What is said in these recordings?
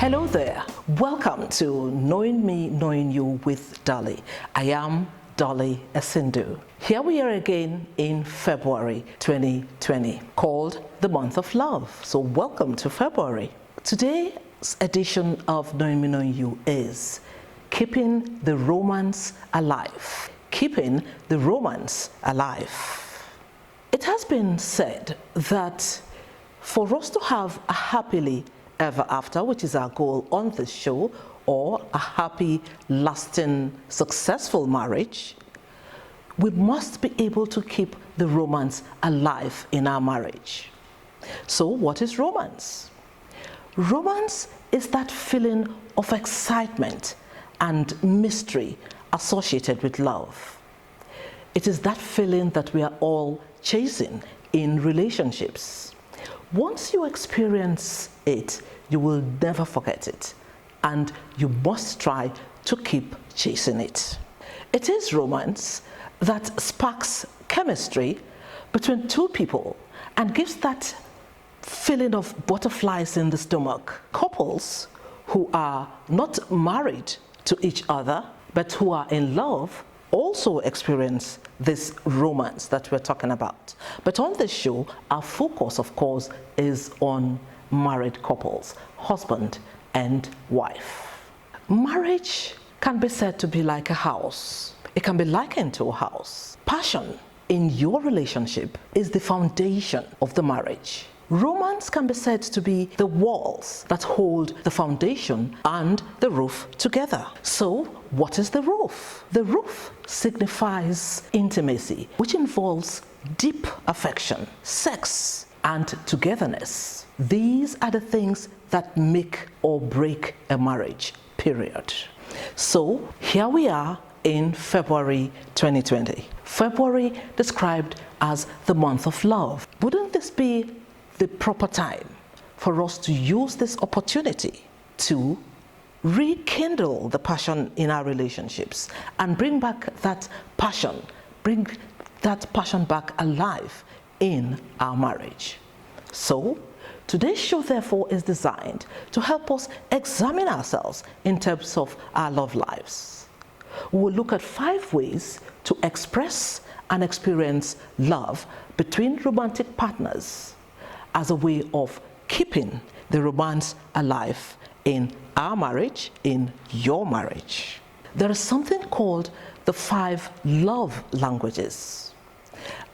Hello there. Welcome to Knowing Me, Knowing You with Dolly. I am Dolly Esindu. Here we are again in February 2020, called the month of love. So welcome to February. Today's edition of Knowing Me, Knowing You is keeping the romance alive. Keeping the romance alive. It has been said that for us to have a happily ever after, which is our goal on this show, or a happy, lasting, successful marriage, we must be able to keep the romance alive in our marriage. So what is romance? Romance is that feeling of excitement and mystery associated with love. It is that feeling that we are all chasing in relationships. Once you experience it, you will never forget it, and you must try to keep chasing it. It is romance that sparks chemistry between two people and gives that feeling of butterflies in the stomach. Couples who are not married to each other but who are in love also experience this romance that we're talking about. But on this show, our focus, of course, is on married couples, husband and wife. Marriage can be said to be like a house. It can be likened to a house. Passion in your relationship is the foundation of the marriage. Romance can be said to be the walls that hold the foundation and the roof together. So, what is the roof? The roof signifies intimacy, which involves deep affection, sex, and togetherness. These are the things that make or break a marriage, period. So, here we are in February 2020. February described as the month of love. Wouldn't this be the proper time for us to use this opportunity to rekindle the passion in our relationships and bring back that passion, back alive in our marriage? So, today's show therefore is designed to help us examine ourselves in terms of our love lives. We will look at 5 ways to express and experience love between romantic partners as a way of keeping the romance alive in our marriage, in your marriage. There is something called the 5 love languages,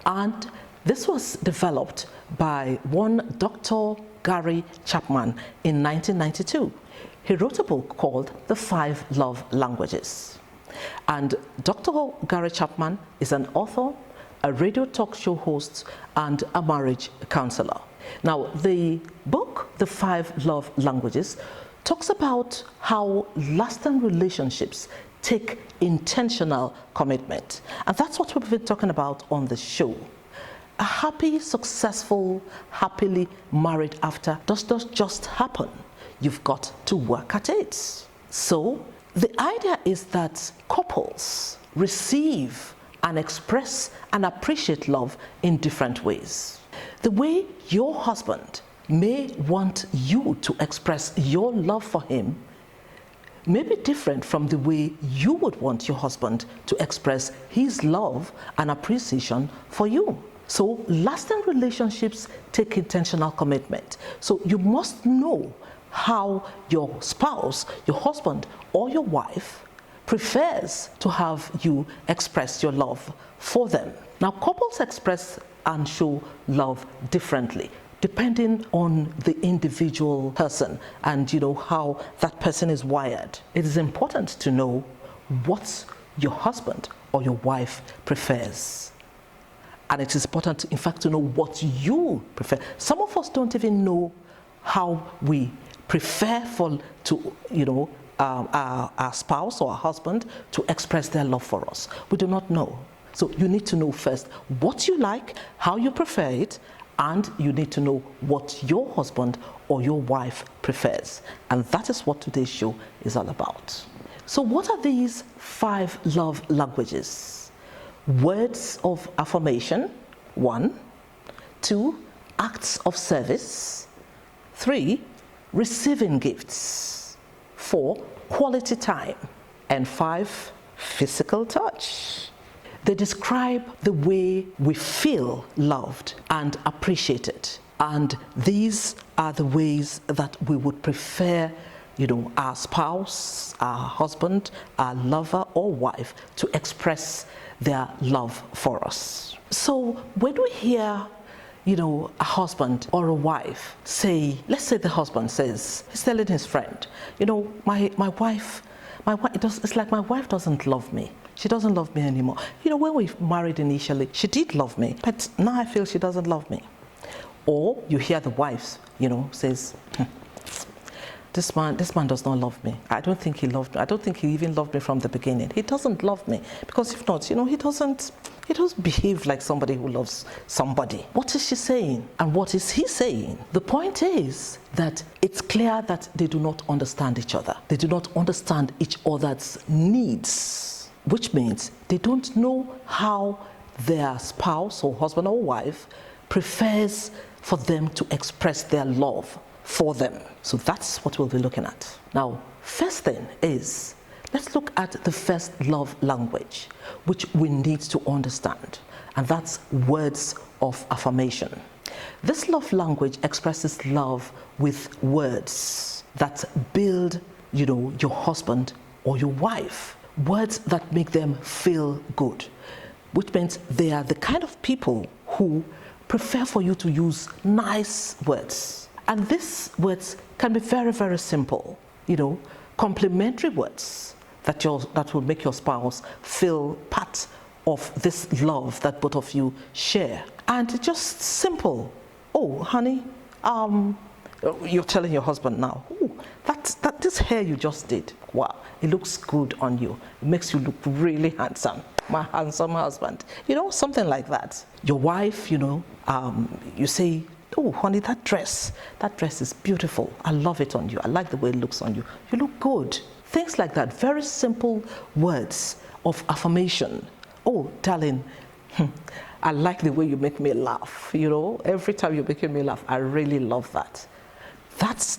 and this was developed by one Dr. Gary Chapman in 1992. He wrote a book called The 5 Love Languages. And Dr. Gary Chapman is an author, a radio talk show host, and a marriage counselor. Now, the book, The 5 Love Languages, talks about how lasting relationships take intentional commitment. And that's what we've been talking about on the show. A happy, successful, happily married after does not just happen. You've got to work at it. So, the idea is that couples receive and express and appreciate love in different ways. The way your husband may want you to express your love for him may be different from the way you would want your husband to express his love and appreciation for you. So, lasting relationships take intentional commitment. So, you must know how your spouse, your husband, or your wife prefers to have you express your love for them. Now, couples express and show love differently depending on the individual person and how that person is wired. It is important to know what your husband or your wife prefers. And it is important, in fact, to know what you prefer. Some of us don't even know how we prefer our spouse or our husband to express their love for us. We do not know. So you need to know first what you like, how you prefer it, and you need to know what your husband or your wife prefers. And that is what today's show is all about. So what are these 5 love languages? Words of affirmation, 1. 2. Acts of service. 3. receiving gifts. 4, quality time. And 5, physical touch. They describe the way we feel loved and appreciated. And these are the ways that we would prefer, our spouse, our husband, our lover or wife to express their love for us. So when we hear, a husband or a wife say, let's say the husband says, he's telling his friend, my wife, it's like my wife doesn't love me. She doesn't love me anymore. When we married initially, she did love me, but now I feel she doesn't love me. Or you hear the wife, says, this man does not love me. I don't think he loved me. I don't think he even loved me from the beginning. He doesn't love me, because if not, he doesn't behave like somebody who loves somebody. What is she saying? And what is he saying? The point is that it's clear that they do not understand each other. They do not understand each other's needs, which means they don't know how their spouse or husband or wife prefers for them to express their love for them. So that's what we'll be looking at. Now, first thing is, let's look at the first love language, which we need to understand, and that's words of affirmation. This love language expresses love with words that build, your husband or your wife, words that make them feel good, which means they are the kind of people who prefer for you to use nice words. And these words can be very, very simple, complimentary words that will make your spouse feel part of this love that both of you share. And just simple, oh, honey, you're telling your husband now, oh, this hair you just did, wow, it looks good on you. It makes you look really handsome, my handsome husband. Something like that. Your wife, you say, oh, honey, that dress is beautiful. I love it on you. I like the way it looks on you. You look good. Things like that. Very simple words of affirmation. Oh, darling, I like the way you make me laugh. Every time you're making me laugh, I really love that.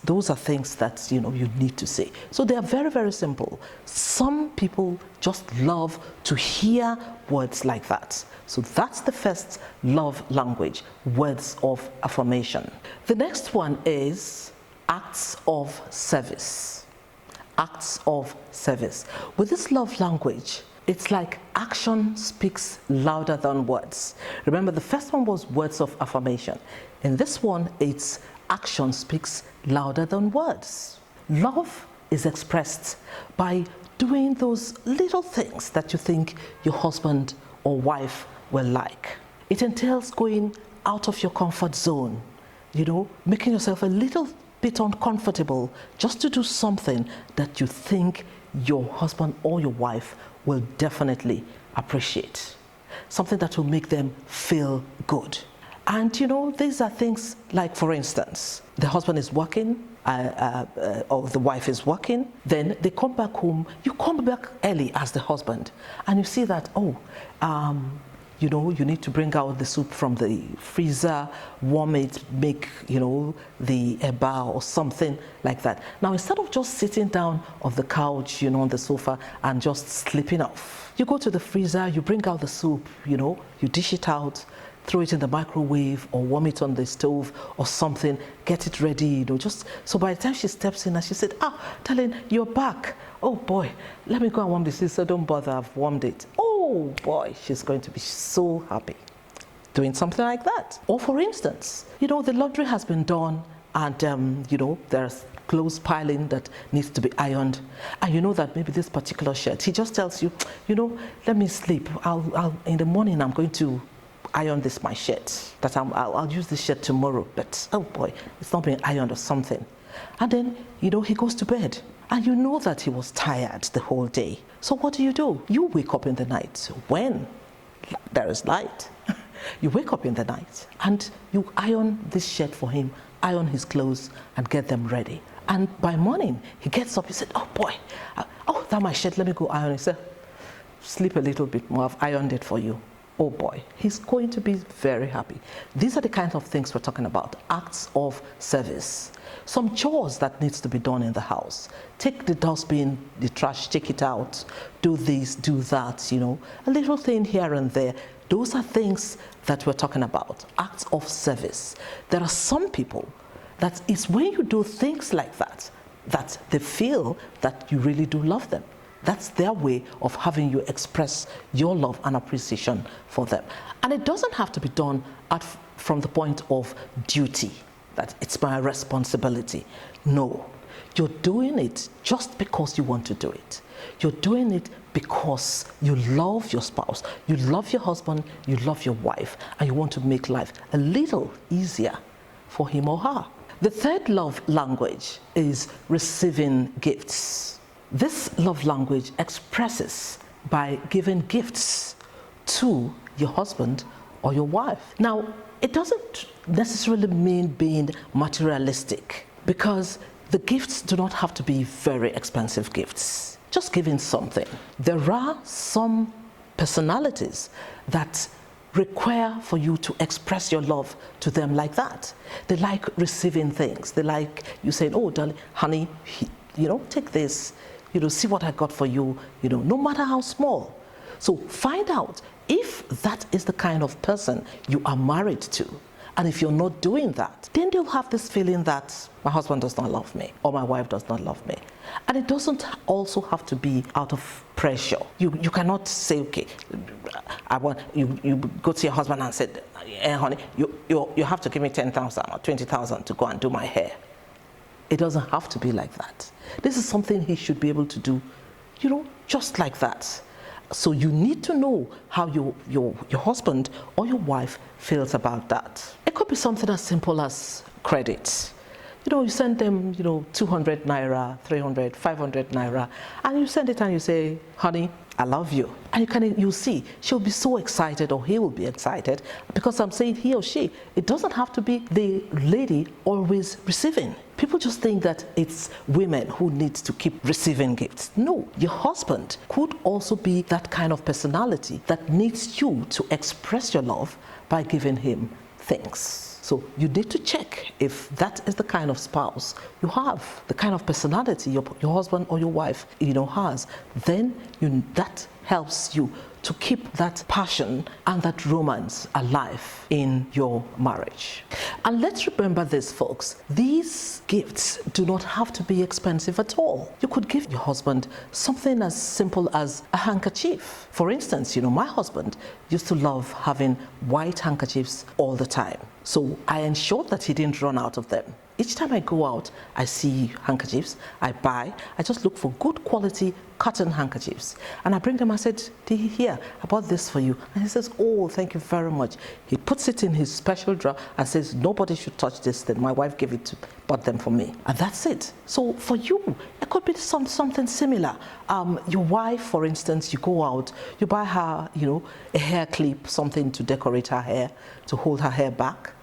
Those are things that, you need to say. So they are very, very simple. Some people just love to hear words like that. So that's the first love language, words of affirmation. The next one is acts of service. Acts of service. With this love language, it's like action speaks louder than words. Remember, the first one was words of affirmation. In this one, it's action speaks louder than words. Love is expressed by doing those little things that you think your husband or wife will like. It entails going out of your comfort zone, making yourself a little bit uncomfortable just to do something that you think your husband or your wife will definitely appreciate. Something that will make them feel good. And these are things like, for instance, the husband is working or the wife is working, then they come back home, you come back early as the husband, and you see that, you need to bring out the soup from the freezer, warm it, make, the eba or something like that. Now, instead of just sitting down on the couch, on the sofa and just sleeping off, you go to the freezer, you bring out the soup, you dish it out, throw it in the microwave or warm it on the stove or something, get it ready, just so by the time she steps in and she said, darling, you're back. Oh boy, let me go and warm this. She said, don't bother, I've warmed it. Oh boy, she's going to be so happy doing something like that. Or for instance, the laundry has been done and there's clothes piling that needs to be ironed, and that maybe this particular shirt, he just tells you, let me sleep. I'll in the morning I'm going to iron my shirt, that I'll use this shirt tomorrow, but oh boy, it's not being ironed or something. And then, he goes to bed, and that he was tired the whole day. So what do? You wake up in the night when there is light. You wake up in the night and you iron this shirt for him, iron his clothes and get them ready. And by morning, he gets up, he said, oh boy, that's my shirt, let me go iron it. He said, sleep a little bit more, I've ironed it for you. oh boy, he's going to be very happy. These are the kinds of things we're talking about, acts of service. Some chores that needs to be done in the house. Take the dustbin, the trash, take it out, do this, do that, you know, a little thing here and there. Those are things that we're talking about, acts of service. There are some people that it's when you do things like that, that they feel that you really do love them. That's their way of having you express your love and appreciation for them. And it doesn't have to be done from the point of duty, that it's my responsibility. No, you're doing it just because you want to do it. You're doing it because you love your spouse, you love your husband, you love your wife, and you want to make life a little easier for him or her. The third love language is receiving gifts. This love language expresses by giving gifts to your husband or your wife. Now, it doesn't necessarily mean being materialistic, because the gifts do not have to be very expensive gifts. Just giving something. There are some personalities that require for you to express your love to them like that. They like receiving things. They like you saying, oh, darling, honey, you know, take this. You know, see what I got for you, you know, no matter how small. So find out if that is the kind of person you are married to. And if you're not doing that, then they'll have this feeling that my husband does not love me or my wife does not love me. And it doesn't also have to be out of pressure. You cannot say, okay, you go to your husband and say, hey, honey, you have to give me 10,000 or 20,000 to go and do my hair. It doesn't have to be like that. This is something he should be able to do, you know, just like that. So you need to know how your husband or your wife feels about that. It could be something as simple as credit. You know, you send them, you know, 200 naira, 300, 500 naira, and you send it and you say, honey, I love you. And you'll see, she'll be so excited, or he will be excited, because I'm saying he or she. It doesn't have to be the lady always receiving. People just think that it's women who need to keep receiving gifts. No, your husband could also be that kind of personality that needs you to express your love by giving him things. So you need to check if that is the kind of spouse you have, the kind of personality your husband or your wife, you know, has. Then that helps you to keep that passion and that romance alive in your marriage. And let's remember this, folks. These gifts do not have to be expensive at all. You could give your husband something as simple as a handkerchief. For instance, you know, my husband used to love having white handkerchiefs all the time. So I ensured that he didn't run out of them. Each time I go out, I see handkerchiefs, I just look for good quality cotton handkerchiefs. And I bring them, I said, here, I bought this for you. And he says, oh, thank you very much. He puts it in his special drawer and says, nobody should touch this thing. My wife bought them for me. And that's it. So for you, it could be something similar. Your wife, for instance, you go out, you buy her, you know, a hair clip, something to decorate her hair, to hold her hair back.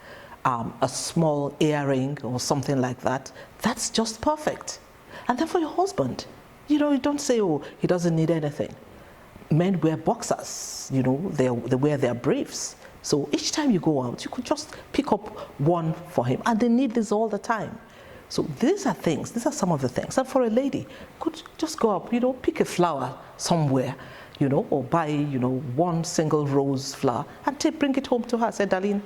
A small earring or something like that, that's just perfect. And then for your husband, you know, you don't say, oh, he doesn't need anything. Men wear boxers, you know, they wear their briefs. So each time you go out, you could just pick up one for him, and they need this all the time. So these are some of the things. And for a lady, could just go up, you know, pick a flower somewhere, you know, or buy, you know, one single rose flower and bring it home to her. Say, darling,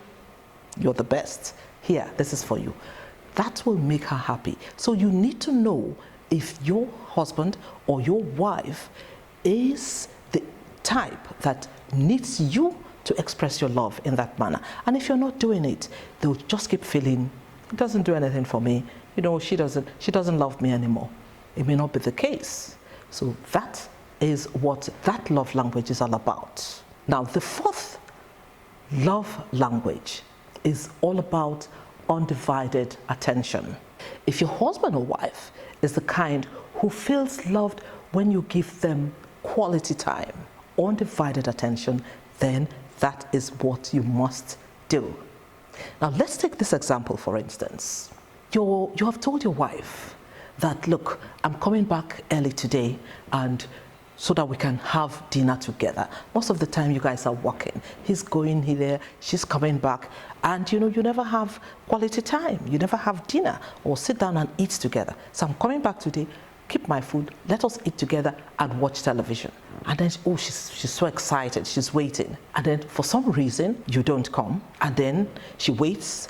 you're the best. Here, this is for you. That will make her happy. So you need to know if your husband or your wife is the type that needs you to express your love in that manner. And if you're not doing it, they'll just keep feeling, it doesn't do anything for me. You know, she doesn't love me anymore. It may not be the case. So that is what that love language is all about. Now, the fourth love language is all about undivided attention. If your husband or wife is the kind who feels loved when you give them quality time, undivided attention, then that is what you must do. Now let's take this example, for instance. You have told your wife that, look, I'm coming back early today and so that we can have dinner together. Most of the time you guys are working. He's going here, she's coming back, and you never have quality time. You never have dinner or sit down and eat together. So I'm coming back today, keep my food, let us eat together and watch television. And then, oh, she's so excited, she's waiting. And then for some reason, you don't come. And then she waits,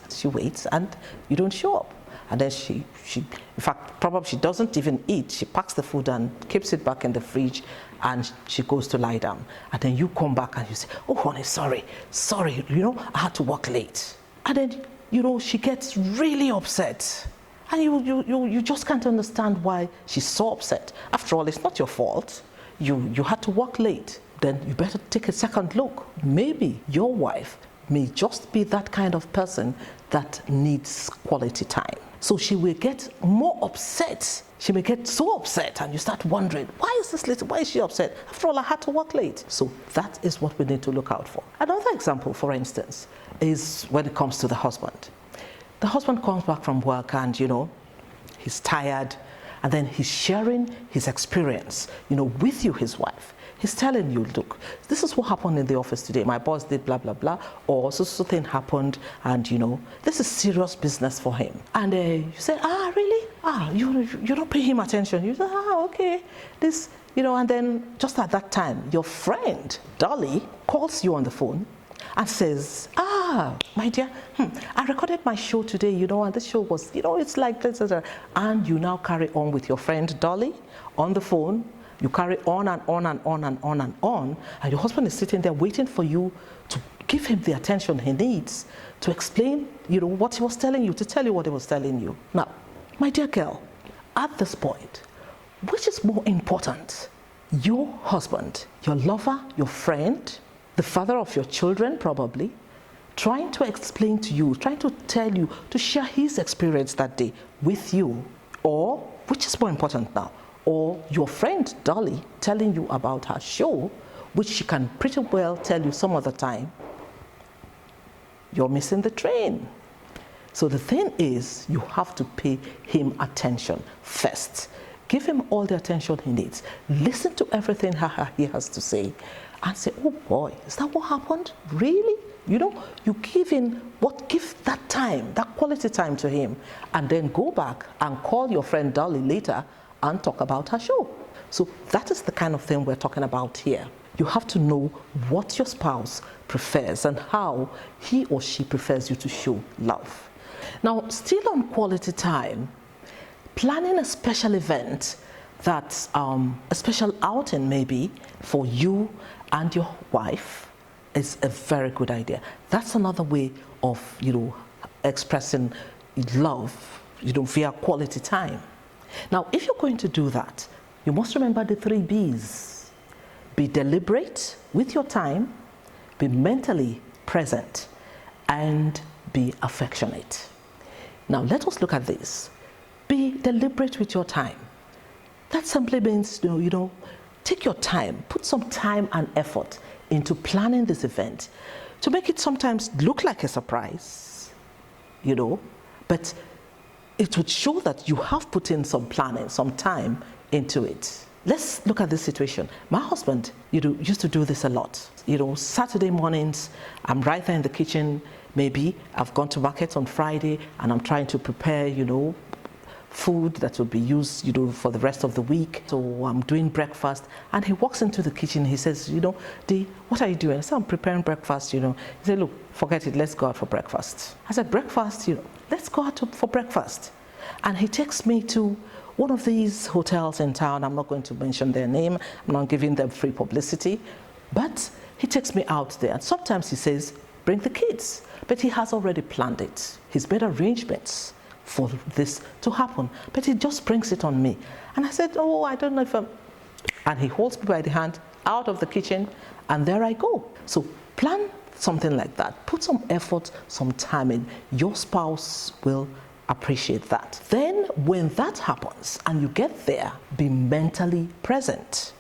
and you don't show up. And then she in fact, probably she doesn't even eat. She packs the food and keeps it back in the fridge, and she goes to lie down. And then you come back and you say, oh honey, sorry, I had to work late. And then, she gets really upset. And you just can't understand why she's so upset. After all, it's not your fault. You had to work late. Then you better take a second look. Maybe your wife may just be that kind of person that needs quality time. So she will get more upset. She may get so upset, and you start wondering, why is she upset? After all, I had to work late. So that is what we need to look out for. Another example, for instance, is when it comes to the husband. The husband comes back from work and, he's tired, and then he's sharing his experience, with you, his wife. He's telling you, look, this is what happened in the office today. My boss did blah, blah, blah, or so thing happened, and, this is serious business for him. And you say, really? You don't pay him attention. You say, okay. This, and then just at that time, your friend, Dolly, calls you on the phone and says, my dear, I recorded my show today, and this show was, it's like this, and you now carry on with your friend Dolly on the phone. You carry on and on and on and on and on, and your husband is sitting there waiting for you to give him the attention he needs to explain, what he was telling you, to tell you what he was telling you. Now, my dear girl, at this point, which is more important? Your husband, your lover, your friend, the father of your children probably, trying to explain to you, trying to tell you, to share his experience that day with you, or, which is more important now, or your friend Dolly telling you about her show, which she can pretty well tell you some other time, you're missing the train. So the thing is, you have to pay him attention first. Give him all the attention he needs. Listen to everything he has to say and say, oh boy, is that what happened? Really? You give that time, that quality time to him, and then go back and call your friend Dolly later and talk about her show. So that is the kind of thing we're talking about here. You have to know what your spouse prefers and how he or she prefers you to show love. Now, still on quality time, planning a special event that's a special outing maybe for you and your wife is a very good idea. That's another way of, expressing love, via quality time. Now, if you're going to do that, you must remember the 3 B's. Be deliberate with your time, be mentally present, and be affectionate. Now, let us look at this. Be deliberate with your time. That simply means, take your time, put some time and effort into planning this event to make it sometimes look like a surprise, but it would show that you have put in some planning, some time into it. Let's look at this situation. My husband, used to do this a lot. Saturday mornings, I'm right there in the kitchen. Maybe I've gone to market on Friday and I'm trying to prepare, food that will be used, for the rest of the week. So I'm doing breakfast, and he walks into the kitchen. He says, Dee, what are you doing? I said, I'm preparing breakfast. He said, look, forget it. Let's go out for breakfast. I said, breakfast? Let's go out for breakfast. And he takes me to one of these hotels in town. I'm not going to mention their name. I'm not giving them free publicity. But he takes me out there. And sometimes he says, bring the kids. But he has already planned it. He's made arrangements for this to happen, but he just brings it on me. And I said, oh, I don't know if and he holds me by the hand out of the kitchen, and there I go. So plan something like that. Put some effort, some time in. Your spouse will appreciate that. Then when that happens and you get there, be mentally present.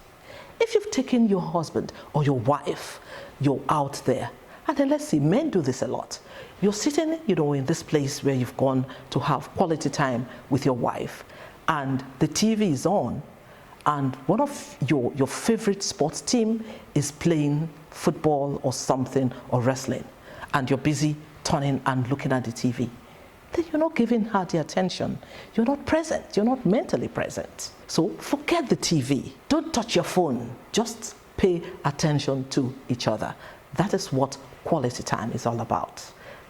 If you've taken your husband or your wife, you're out there, and then let's see, men do this a lot. You're sitting, in this place where you've gone to have quality time with your wife, and the TV is on, and one of your favorite sports team is playing football or something or wrestling, and you're busy turning and looking at the TV, then you're not giving her the attention. You're not present. You're not mentally present. So forget the TV. Don't touch your phone. Just pay attention to each other. That is what quality time is all about.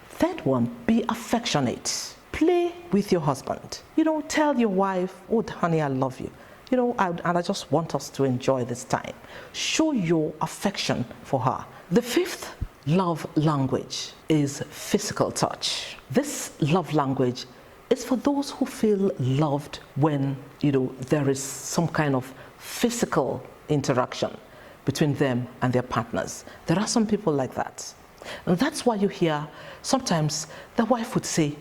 Third one, be affectionate. Play with your husband. Tell your wife, oh, honey, I love you. And I just want us to enjoy this time. Show your affection for her. The fifth love language is physical touch. This love language is for those who feel loved when, there is some kind of physical interaction between them and their partners. There are some people like that. And that's why you hear sometimes the wife would say,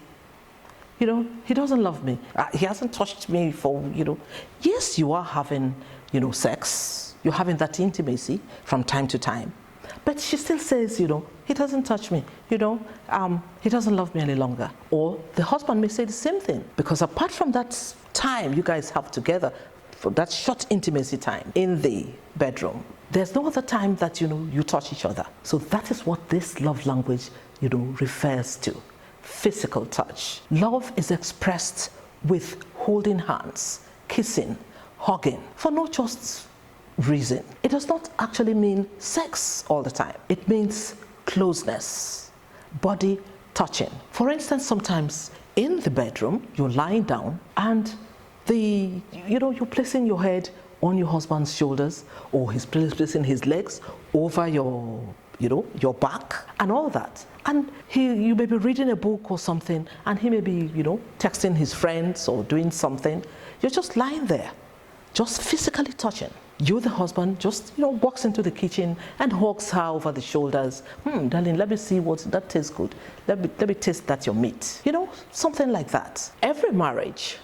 he doesn't love me. He hasn't touched me for, Yes, you are having, sex. You're having that intimacy from time to time. But she still says, he doesn't touch me. He doesn't love me any longer. Or the husband may say the same thing. Because apart from that time you guys have together, for that short intimacy time in the bedroom, there's no other time that, you touch each other. So that is what this love language, refers to. Physical touch. Love is expressed with holding hands, kissing, hugging, for no just reason. It does not actually mean sex all the time. It means closeness, body touching. For instance, sometimes in the bedroom, you're lying down and you're placing your head on your husband's shoulders, or he's placing his legs over your back and all that. And you may be reading a book or something, and he may be, texting his friends or doing something. You're just lying there, just physically touching. You, the husband, just, walks into the kitchen and hugs her over the shoulders. Darling, let me see that tastes good. Let me taste that your meat. Something like that. Every marriage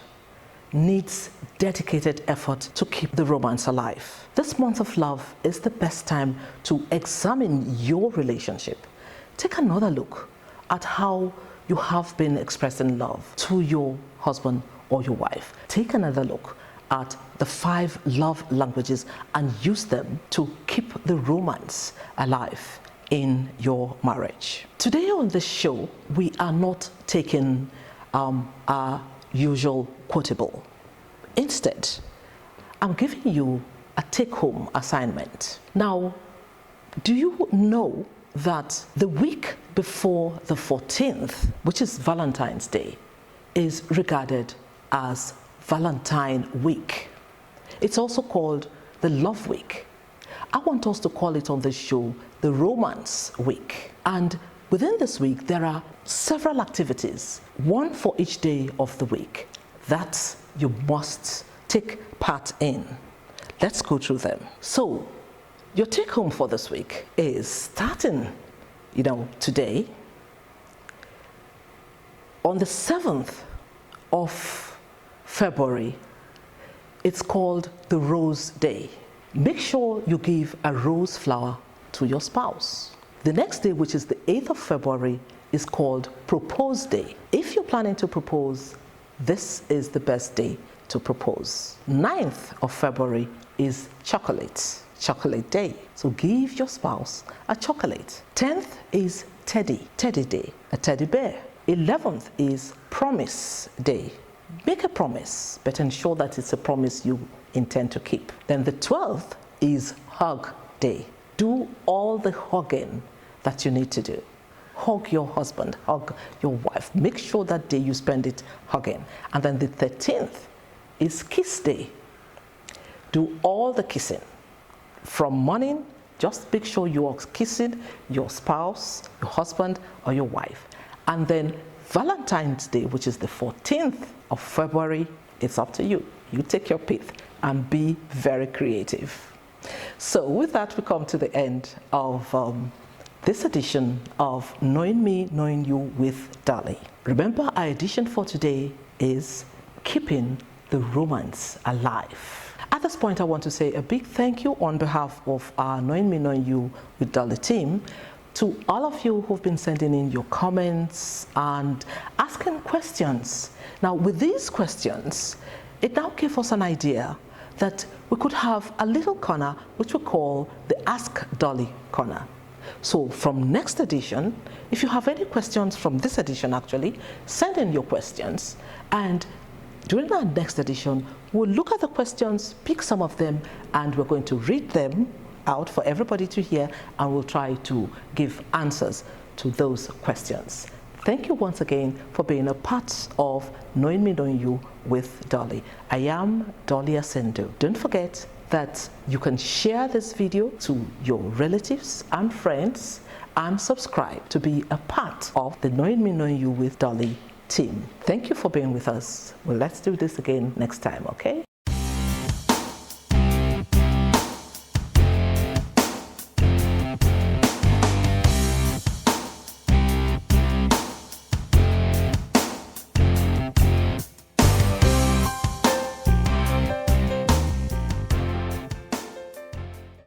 needs dedicated effort to keep the romance alive. This month of love is the best time to examine your relationship. Take another look at how you have been expressing love to your husband or your wife. Take another look at the 5 love languages and use them to keep the romance alive in your marriage. Today on this show, we are not taking our usual quotable. Instead, I'm giving you a take-home assignment. Now, do you know that the week before the 14th, which is Valentine's Day, is regarded as Valentine Week? It's also called the Love Week. I want us to call it on this show the Romance Week. And within this week, there are several activities, one for each day of the week, that you must take part in. Let's go through them. So, your take home for this week is starting, today, on the 7th of February, it's called the Rose Day. Make sure you give a rose flower to your spouse. The next day, which is the 8th of February, is called Propose Day. If you're planning to propose, this is the best day to propose. 9th of February is Chocolate Day. So give your spouse a chocolate. 10th is Teddy Day, a teddy bear. 11th is Promise Day. Make a promise, but ensure that it's a promise you intend to keep. Then the 12th is Hug Day. Do all the hugging that you need to do. Hug your husband, hug your wife. Make sure that day you spend it hugging. And then the 13th is Kiss Day. Do all the kissing. From morning, just make sure you are kissing your spouse, your husband, or your wife. And then Valentine's Day, which is the 14th of February, it's up to you. You take your pick and be very creative. So with that, we come to the end of this edition of Knowing Me, Knowing You with Dolly. Remember, our edition for today is Keeping the Romance Alive. At this point, I want to say a big thank you on behalf of our Knowing Me, Knowing You with Dolly team to all of you who've been sending in your comments and asking questions. Now, with these questions, it now gives us an idea that we could have a little corner which we call the Ask Dolly corner. So from next edition, if you have any questions from this edition actually, send in your questions, and during our next edition, we'll look at the questions, pick some of them, and we're going to read them out for everybody to hear, and we'll try to give answers to those questions. Thank you once again for being a part of Knowing Me, Knowing You with Dolly. I am Dolly Asindu. Don't forget that you can share this video to your relatives and friends and subscribe to be a part of the Knowing Me, Knowing You with Dolly team. Thank you for being with us. Well, let's do this again next time, okay?